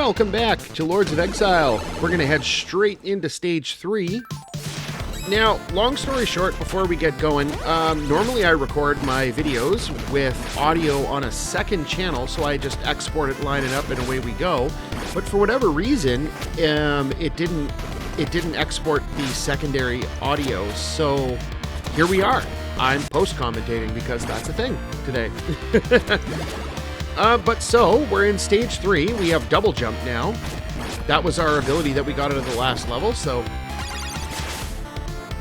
Welcome back to Lords of Exile. We're going to head straight into Stage 3. Now, long story short, before we get going, normally I record my videos with audio on a second channel, so I just export it, line it up, and away we go. But for whatever reason, it didn't export the secondary audio, so here we are. I'm post-commentating because that's a thing today. But so, we're in Stage 3. We have double jump now. That was our ability that we got out of the last level, so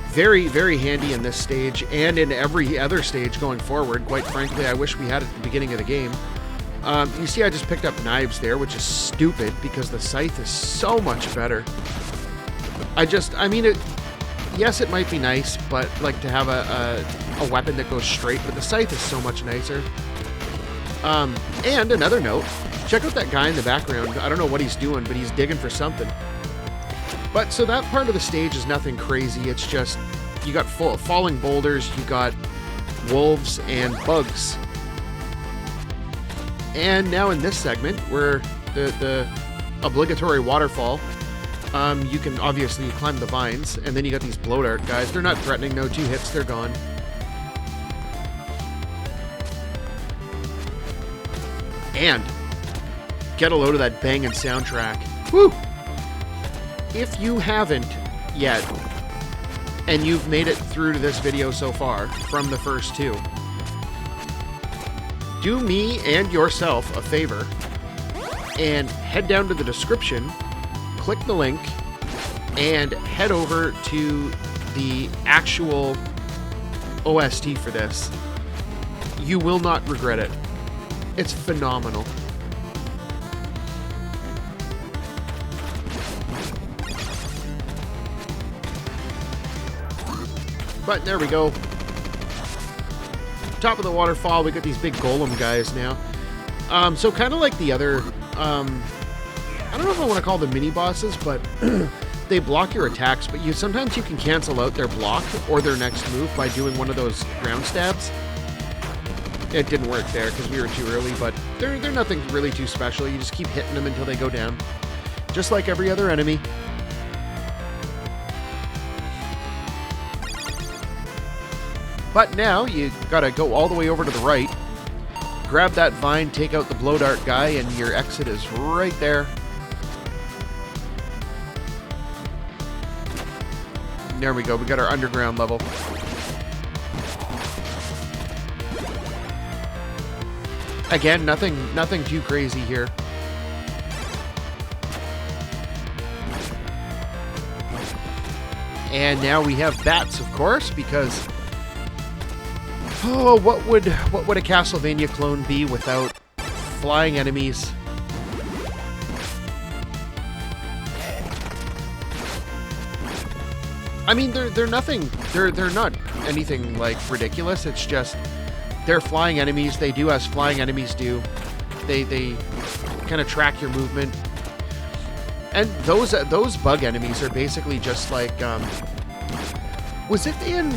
very, very handy in this stage and in every other stage going forward. Quite frankly, I wish we had it at the beginning of the game. You see I just picked up knives there, which is stupid because the scythe is so much better. Yes, it might be nice, but like to have a weapon that goes straight, but the scythe is so much nicer. And another note, check out that guy in the background. I don't know what he's doing, but he's digging for something. But so that part of the stage is nothing crazy. It's just, you got falling boulders, you got wolves and bugs. And now in this segment, where the obligatory waterfall, you can obviously climb the vines, and then you got these blow dart guys. They're not threatening, no, 2 hits, they're gone. And get a load of that banging soundtrack. Woo! If you haven't yet, and you've made it through to this video so far, from the first 2, do me and yourself a favor, and head down to the description, click the link, and head over to the actual OST for this. You will not regret it. It's phenomenal. But there we go. Top of the waterfall, we got these big golem guys now. So kind of like the other, I don't know if I want to call them mini bosses, but they block your attacks, but sometimes you can cancel out their block or their next move by doing one of those ground stabs. It didn't work there because we were too early, but they're nothing really too special. You just keep hitting them until they go down. Just like every other enemy. But now you gotta go all the way over to the right, grab that vine, take out the blow dart guy, and your exit is right there. There we go, we got our underground level. Again, nothing too crazy here. And now we have bats, of course, because what would a Castlevania clone be without flying enemies? I mean, they're nothing. They're not anything like ridiculous. It's just they're flying enemies. They do as flying enemies do. They kind of track your movement. And those bug enemies are basically just like was it in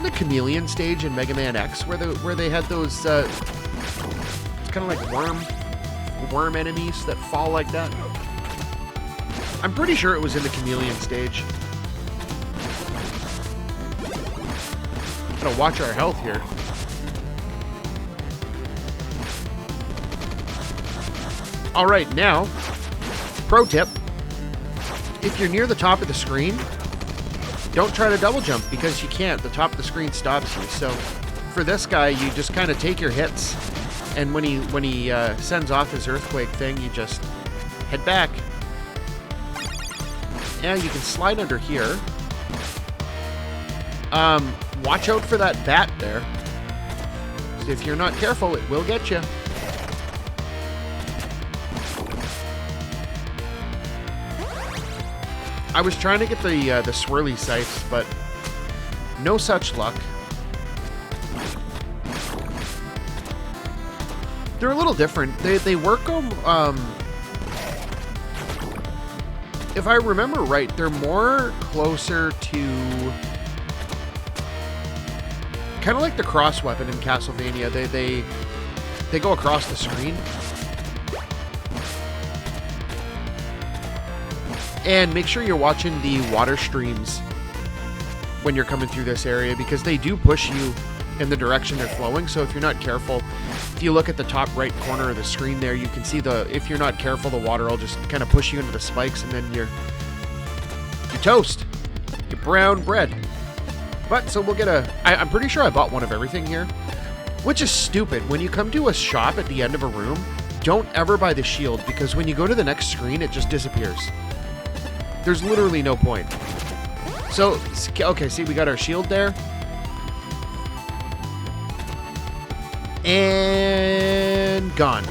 the chameleon stage in Mega Man X where they had those it's kind of like worm enemies that fall like that? I'm pretty sure it was in the chameleon stage. Gotta watch our health here. Alright, now, pro tip, if you're near the top of the screen, don't try to double jump because you can't. The top of the screen stops you. So for this guy, you just kind of take your hits, and when he sends off his earthquake thing, you just head back. And you can slide under here. Watch out for that bat there. If you're not careful, it will get you. I was trying to get the swirly scythes, but no such luck. They're a little different. They work them. If I remember right, they're more closer to kind of like the cross weapon in Castlevania. They go across the screen. And make sure you're watching the water streams when you're coming through this area, because they do push you in the direction they're flowing. So if you're not careful, if you look at the top right corner of the screen there, you can see if you're not careful, the water will just kind of push you into the spikes, and then you're toast. You're brown bread. But so we'll get I'm pretty sure I bought one of everything here, which is stupid. When you come to a shop at the end of a room, don't ever buy the shield, because when you go to the next screen, it just disappears. There's literally no point. So, okay, see, we got our shield there. And gone.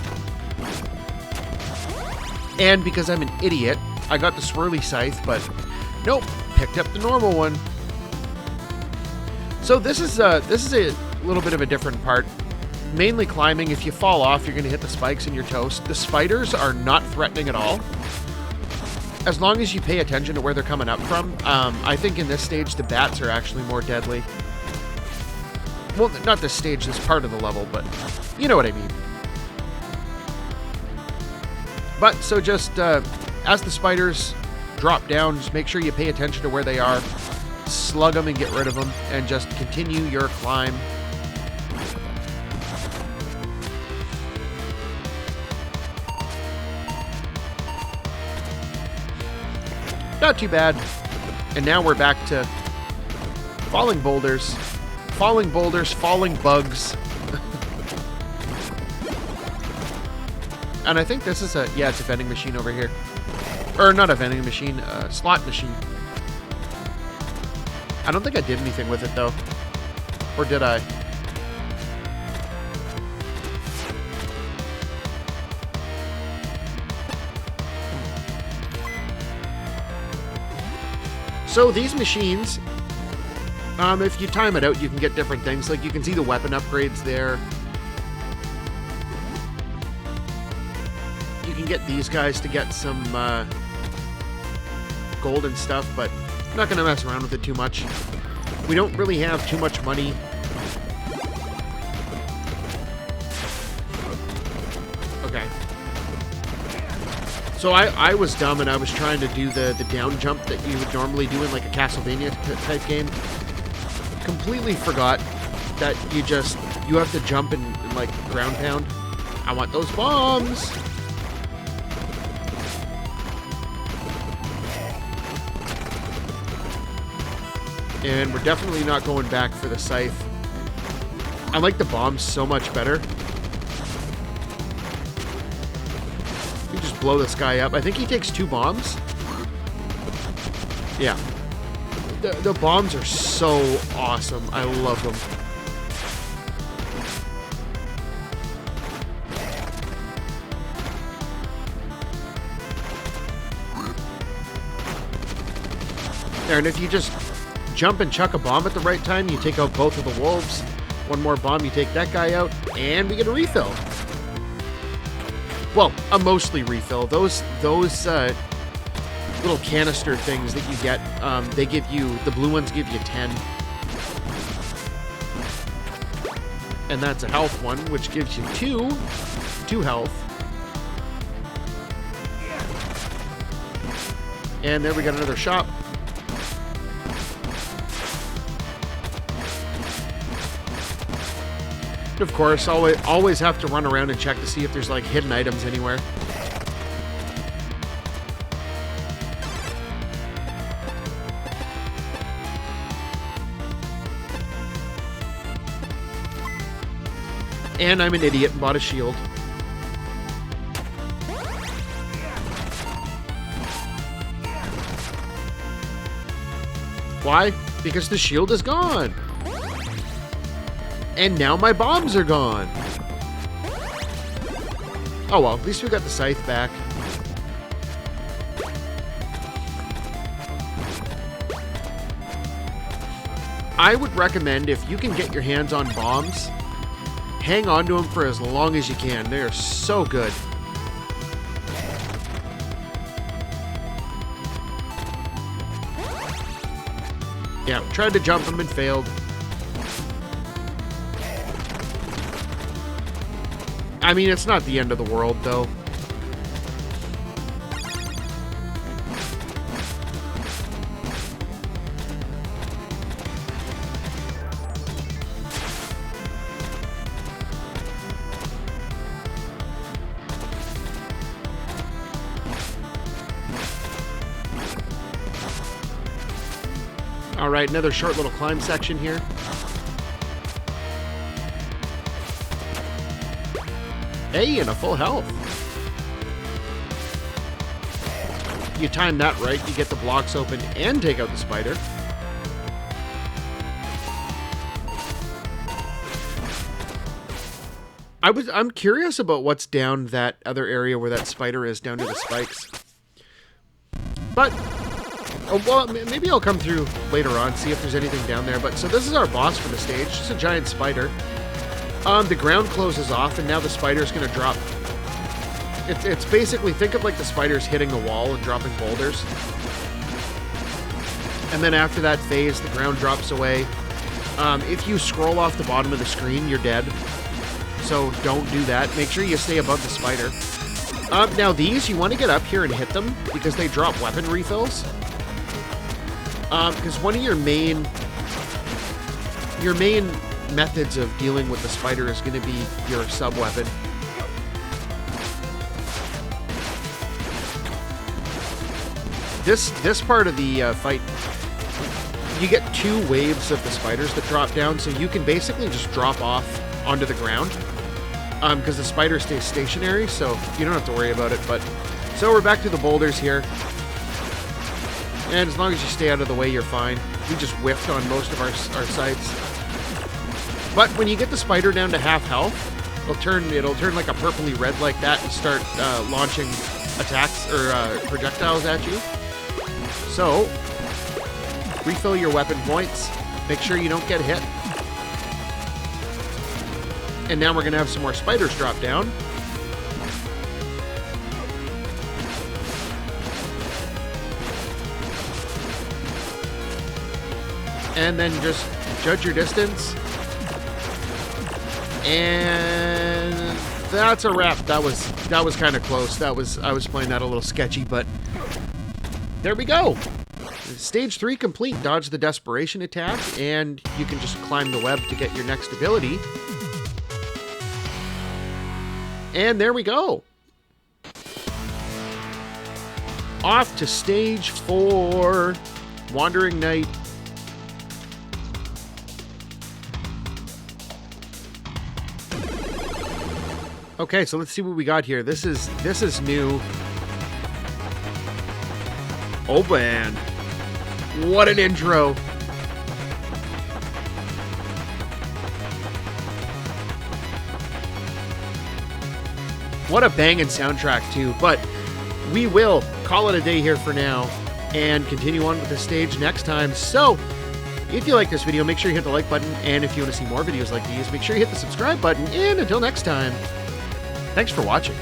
And because I'm an idiot, I got the swirly scythe, but nope, picked up the normal one. So this is a little bit of a different part. Mainly climbing. If you fall off, you're going to hit the spikes and you're toast. The spiders are not threatening at all, as long as you pay attention to where they're coming up from. I think in this stage, the bats are actually more deadly. Well, not this stage, this part of the level, but you know what I mean. But, so just, as the spiders drop down, just make sure you pay attention to where they are, slug them and get rid of them, and just continue your climb. Not too bad. And now we're back to falling boulders. Falling boulders, falling bugs. And I think this is it's a vending machine over here. Or not a vending machine, a slot machine. I don't think I did anything with it though. Or did I? So these machines, if you time it out, you can get different things. Like you can see the weapon upgrades there. You can get these guys to get some gold and stuff, but I'm not going to mess around with it too much. We don't really have too much money. Okay. So I was dumb and I was trying to do the down jump that you would normally do in like a Castlevania type game. Completely forgot that you have to jump and like ground pound. I want those bombs. And we're definitely not going back for the scythe. I like the bombs so much better. You just blow this guy up. I think he takes 2 bombs. Yeah. The bombs are so awesome. I love them. There, and if you just jump and chuck a bomb at the right time, you take out both of the wolves. One more bomb, you take that guy out, and we get a refill. Well, a mostly refill. Those little canister things that you get, they give you, the blue ones give you 10. And that's a health one, which gives you 2 health. And there we got another shop. And of course, always have to run around and check to see if there's like hidden items anywhere. And I'm an idiot and bought a shield. Why? Because the shield is gone. And now my bombs are gone. Oh well, at least we got the scythe back. I would recommend, if you can get your hands on bombs, hang on to them for as long as you can. They are so good. Yeah, tried to jump them and failed. I mean, it's not the end of the world, though. All right, another short little climb section here. Hey, and a full health. You time that right, you get the blocks open and take out the spider. I'm curious about what's down that other area where that spider is, down to the spikes. But oh, well, maybe I'll come through later on, see if there's anything down there. But so this is our boss for the stage, just a giant spider. The ground closes off, and now the spider's going to drop. It's basically, think of like the spider's hitting the wall and dropping boulders. And then after that phase, the ground drops away. If you scroll off the bottom of the screen, you're dead. So don't do that. Make sure you stay above the spider. Now these, you want to get up here and hit them because they drop weapon refills. Because one of your main methods of dealing with the spider is going to be your sub-weapon. This part of the fight, you get 2 waves of the spiders that drop down, so you can basically just drop off onto the ground. Because the spider stays stationary, so you don't have to worry about it. But so we're back to the boulders here. And as long as you stay out of the way, you're fine. We just whiffed on most of our sights. But when you get the spider down to half health, it'll turn like a purpley red like that and start launching attacks or projectiles at you. So refill your weapon points. Make sure you don't get hit. And now we're going to have some more spiders drop down. And then just judge your distance. And that's a wrap. That was kind of close. I was playing that a little sketchy, but there we go. Stage 3 complete. Dodge the desperation attack, and you can just climb the web to get your next ability. And there we go. Off to stage 4, Wandering Night. Okay, so let's see what we got here. This is new. Oh man, what an intro. What a banging soundtrack too, but we will call it a day here for now and continue on with the stage next time. So if you like this video, make sure you hit the like button, and if you want to see more videos like these, make sure you hit the subscribe button, and until next time, thanks for watching.